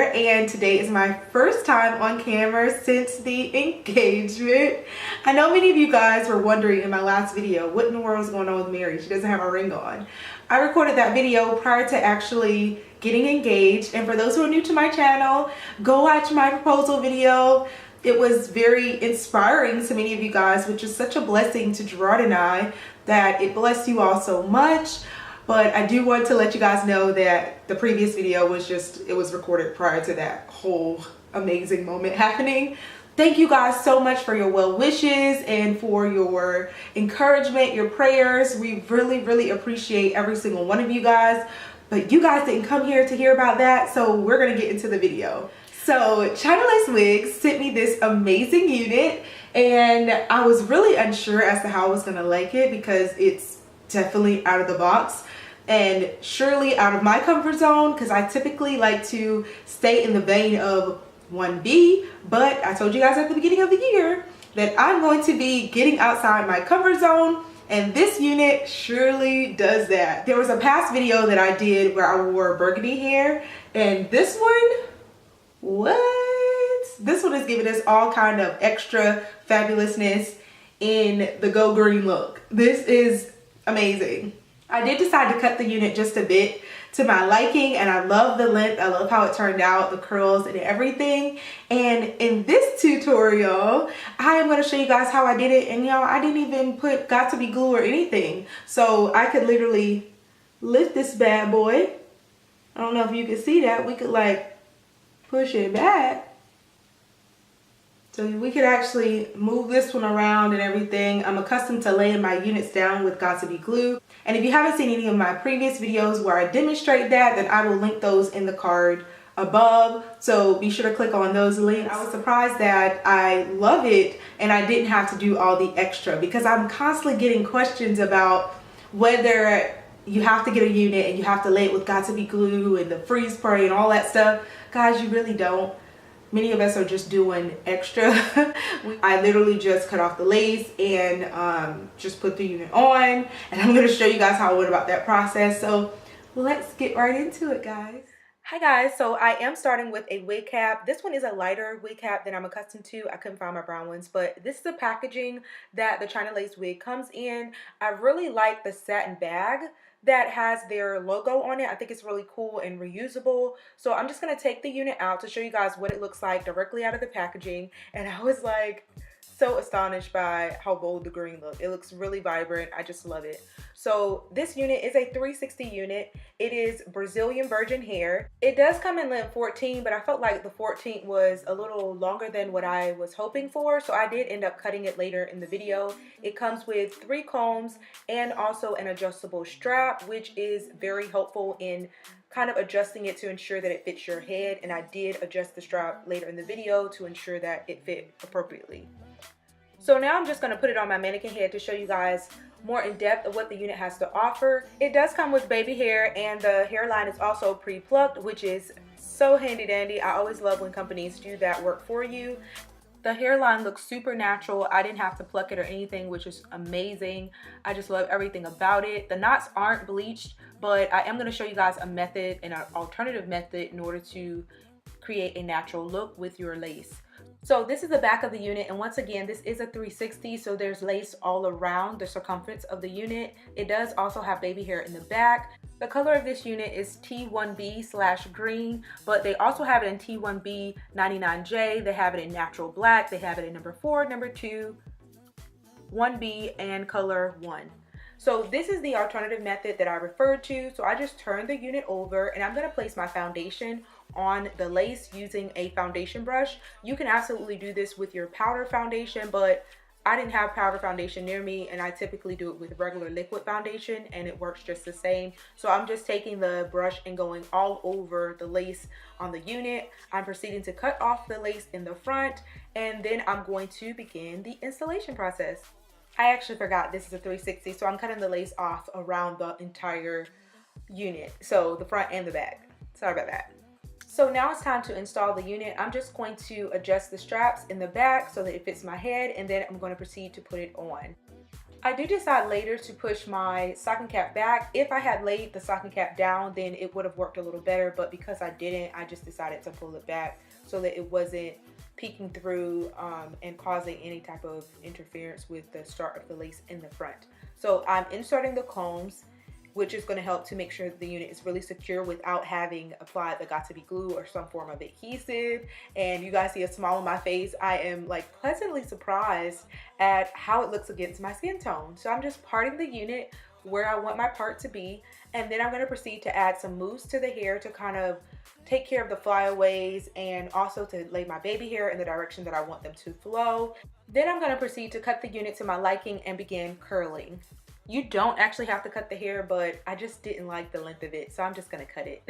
here, and today is my first time on camera since the engagement. I know many of you guys were wondering in my last video, what in the world is going on with Mary? She doesn't have a ring on. I recorded that video prior to actually getting engaged, and for those who are new to my channel, go watch my proposal video. It was very inspiring to many of you guys, which is such a blessing to Gerard and I, that it blessed you all so much. But I do want to let you guys know that the previous video was it was recorded prior to that whole amazing moment happening. Thank you guys so much for your well wishes and for your encouragement, your prayers. We really appreciate every single one of you guys. But you guys didn't come here to hear about that, so we're gonna get into the video. So Chinalacewig sent me this amazing unit, and I was really unsure as to how I was gonna like it because it's definitely out of the box and surely out of my comfort zone, because I typically like to stay in the vein of 1B, but I told you guys at the beginning of the year that I'm going to be getting outside my comfort zone, and this unit surely does that. There was a past video that I did where I wore burgundy hair, and this one, what? This one is giving us all kind of extra fabulousness in the go green look. This is amazing. I did decide to cut the unit just a bit to my liking, and I love the length. I love how it turned out, the curls and everything. And in this tutorial, I am going to show you guys how I did it. And y'all, I didn't even put got to be glue or anything. So I could literally lift this bad boy. I don't know if you can see that. We could like push it back. So we could actually move this one around and everything. I'm accustomed to laying my units down with got to be glue. And if you haven't seen any of my previous videos where I demonstrate that, then I will link those in the card above. So be sure to click on those links. I was surprised that I love it and I didn't have to do all the extra, because I'm constantly getting questions about whether you have to get a unit and you have to lay it with got to be glue and the freeze spray and all that stuff. Guys, you really don't. Many of us are just doing extra. I literally just cut off the lace and just put the unit on. And I'm going to show you guys how I went about that process. So let's get right into it, guys. Hi guys, so I am starting with a wig cap. This one is a lighter wig cap than I'm accustomed to. I couldn't find my brown ones, but this is the packaging that the Chinalacewig comes in. I really like the satin bag that has their logo on it. I think it's really cool and reusable. So I'm just gonna take the unit out to show you guys what it looks like directly out of the packaging. And I was like so astonished by how bold the green looked. It looks really vibrant. I just love it. So this unit is a 360 unit. It is Brazilian virgin hair. It does come in length 14, but I felt like the 14 was a little longer than what I was hoping for. So I did end up cutting it later in the video. It comes with 3 combs and also an adjustable strap, which is very helpful in kind of adjusting it to ensure that it fits your head. And I did adjust the strap later in the video to ensure that it fit appropriately. So now I'm just going to put it on my mannequin head to show you guys more in depth of what the unit has to offer. It does come with baby hair, and the hairline is also pre-plucked, which is so handy dandy. I always love when companies do that work for you. The hairline looks super natural. I didn't have to pluck it or anything, which is amazing. I just love everything about it. The knots aren't bleached, but I am going to show you guys a method and an alternative method in order to create a natural look with your lace. So this is the back of the unit, and once again, this is a 360, so there's lace all around the circumference of the unit. It does also have baby hair in the back. The color of this unit is T1b/green, but they also have it in T1b 99J. They have it in natural black. They have it in number 4, number 2, 1B, and color 1. So this is the alternative method that I referred to. So I just turned the unit over, and I'm going to place my foundation on the lace using a foundation brush. You can absolutely do this with your powder foundation, but I didn't have powder foundation near me, and I typically do it with regular liquid foundation, and it works just the same. So I'm just taking the brush and going all over the lace on the unit. I'm proceeding to cut off the lace in the front, and then I'm going to begin the installation process. I actually forgot this is a 360, so I'm cutting the lace off around the entire unit, so the front and the back. Sorry about that. So now it's time to install the unit. I'm just going to adjust the straps in the back so that it fits my head, and then I'm going to proceed to put it on. I do decide later to push my stocking cap back. If I had laid the stocking cap down, then it would have worked a little better, but because I didn't, I just decided to pull it back so that it wasn't peeking through and causing any type of interference with the start of the lace in the front. So I'm inserting the combs, which is going to help to make sure the unit is really secure without having applied the got-to-be glue or some form of adhesive. And you guys see a smile on my face. I am like pleasantly surprised at how it looks against my skin tone. So I'm just parting the unit where I want my part to be, and then I'm going to proceed to add some mousse to the hair to kind of take care of the flyaways and also to lay my baby hair in the direction that I want them to flow. Then I'm going to proceed to cut the unit to my liking and begin curling. You don't actually have to cut the hair, but I just didn't like the length of it, so I'm just gonna cut it.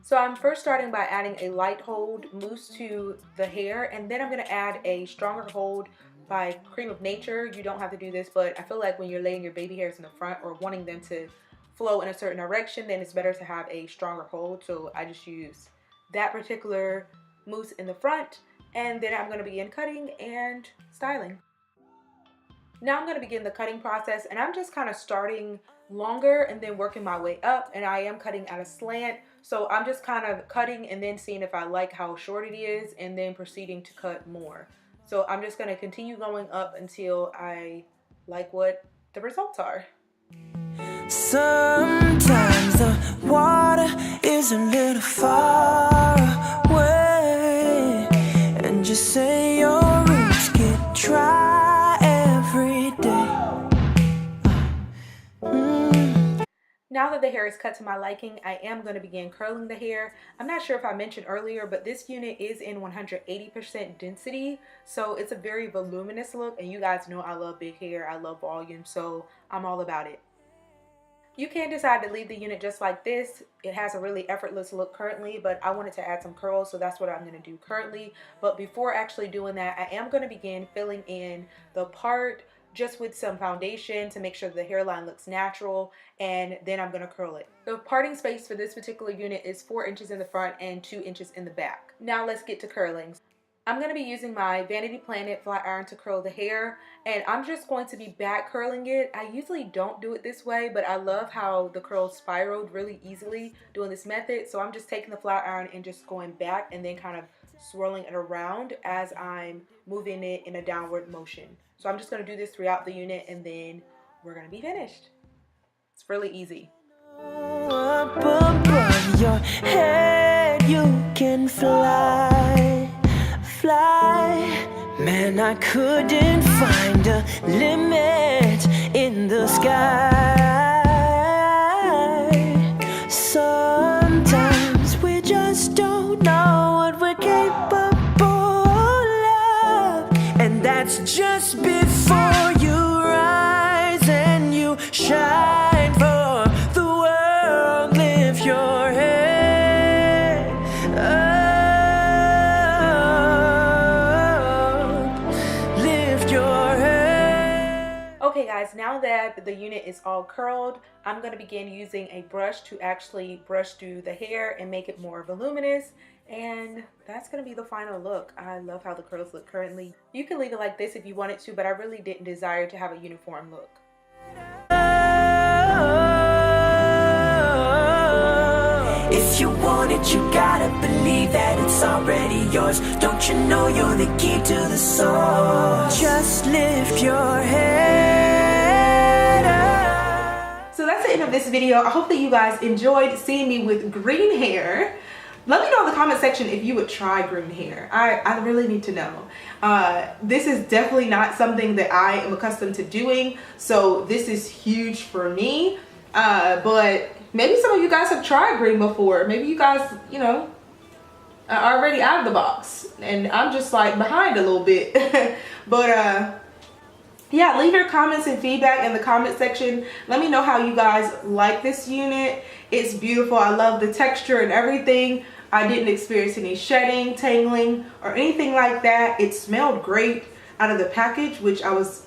So I'm first starting by adding a light hold mousse to the hair, and then I'm gonna add a stronger hold by Cream of Nature. You don't have to do this, but I feel like when you're laying your baby hairs in the front or wanting them to flow in a certain direction, then it's better to have a stronger hold. So I just use that particular mousse in the front. And then I'm going to begin cutting and styling. Now I'm going to begin the cutting process, and I'm just kind of starting longer and then working my way up, and I am cutting at a slant. So I'm just kind of cutting and then seeing if I like how short it is and then proceeding to cut more. So I'm just going to continue going up until I like what the results are. Sometimes the water is a little far away, and just say your roots get dry every day. Now that the hair is cut to my liking, I am going to begin curling the hair. I'm not sure if I mentioned earlier, but this unit is in 180% density, so it's a very voluminous look, and you guys know I love big hair, I love volume, so I'm all about it. You can decide to leave the unit just like this. It has a really effortless look currently, but I wanted to add some curls, so that's what I'm going to do currently. But before actually doing that, I am going to begin filling in the part just with some foundation to make sure the hairline looks natural, and then I'm going to curl it. The parting space for this particular unit is 4 inches in the front and 2 inches in the back. Now let's get to curling. I'm going to be using my Vanity Planet flat iron to curl the hair, and I'm just going to be back curling it. I usually don't do it this way, but I love how the curls spiraled really easily doing this method. So I'm just taking the flat iron and just going back and then kind of swirling it around as I'm moving it in a downward motion. So I'm just going to do this throughout the unit, and then we're going to be finished. It's really easy. Up above your head you can fly. Man, I couldn't find a limit in the sky. Sometimes we just don't know what we're capable of, and that's just before you rise and you shine for the world. Lift your head up. Okay guys, now that the unit is all curled, I'm going to begin using a brush to actually brush through the hair and make it more voluminous, and that's going to be the final look. I love how the curls look currently. You can leave it like this if you wanted to, but I really didn't desire to have a uniform look. If you want it, you gotta believe that it's already yours. Don't you know you're the key to the source? Just lift your head up. So that's the end of this video. I hope that you guys enjoyed seeing me with green hair. Let me know in the comment section if you would try green hair. I really need to know. This is definitely not something that I am accustomed to doing, so this is huge for me. But maybe some of you guys have tried green before. Maybe you guys, you know, are already out of the box, and I'm just like behind a little bit. But yeah, leave your comments and feedback in the comment section. Let me know how you guys like this unit. It's beautiful. I love the texture and everything. I didn't experience any shedding, tangling, or anything like that. It smelled great out of the package, which I was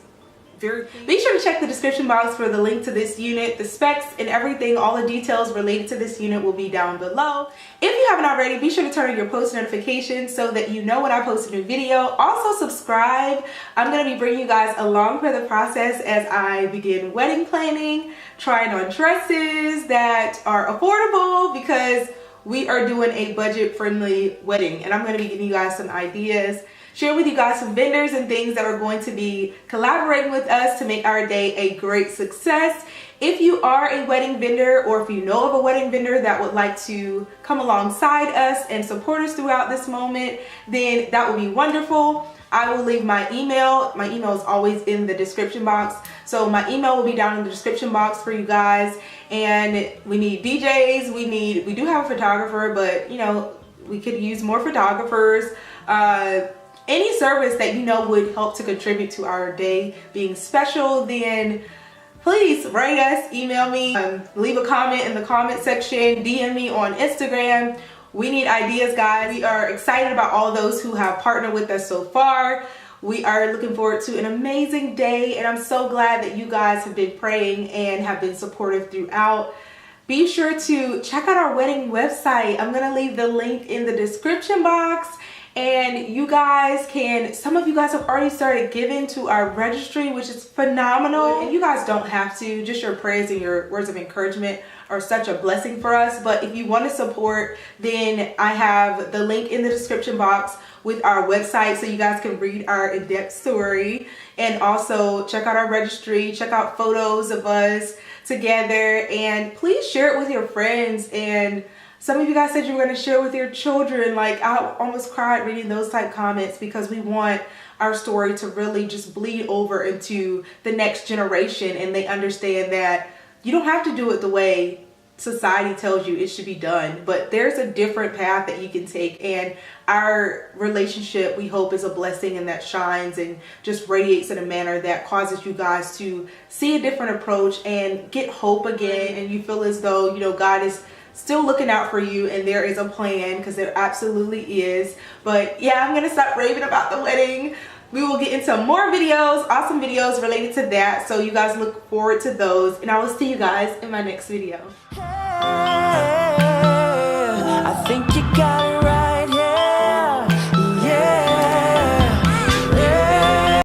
Be sure to check the description box for the link to this unit. The specs and everything, all the details related to this unit will be down below. If you haven't already, be sure to turn on your post notifications so that you know when I post a new video. Also subscribe. I'm going to be bringing you guys along for the process as I begin wedding planning, trying on dresses that are affordable because we are doing a budget-friendly wedding, and I'm going to be giving you guys some ideas, share with you guys some vendors and things that are going to be collaborating with us to make our day a great success. If you are a wedding vendor, or if you know of a wedding vendor that would like to come alongside us and support us throughout this moment, then that would be wonderful. I will leave my email. My email is always in the description box. So my email will be down in the description box for you guys. And we need DJs, we do have a photographer, but you know, we could use more photographers. Any service that you know would help to contribute to our day being special, then please write us, email me, leave a comment in the comment section, DM me on Instagram. We need ideas, guys. We are excited about all those who have partnered with us so far. We are looking forward to an amazing day, and I'm so glad that you guys have been praying and have been supportive throughout. Be sure to check out our wedding website. I'm gonna leave the link in the description box. And you guys can, some of you guys have already started giving to our registry, which is phenomenal. And you guys don't have to, just your prayers and your words of encouragement are such a blessing for us. But if you want to support, then I have the link in the description box with our website so you guys can read our in-depth story. And also check out our registry, check out photos of us together, and please share it with your friends. And some of you guys said you were going to share with your children. Like, I almost cried reading those type comments because we want our story to really just bleed over into the next generation, and they understand that you don't have to do it the way society tells you it should be done, but there's a different path that you can take, and our relationship, we hope, is a blessing and that shines and just radiates in a manner that causes you guys to see a different approach and get hope again, and you feel as though, you know, God is still looking out for you and there is a plan, because there absolutely is. But yeah, I'm gonna stop raving about the wedding. We will get into more videos, awesome videos related to that, so you guys look forward to those, and I will see you guys in my next video. I think you got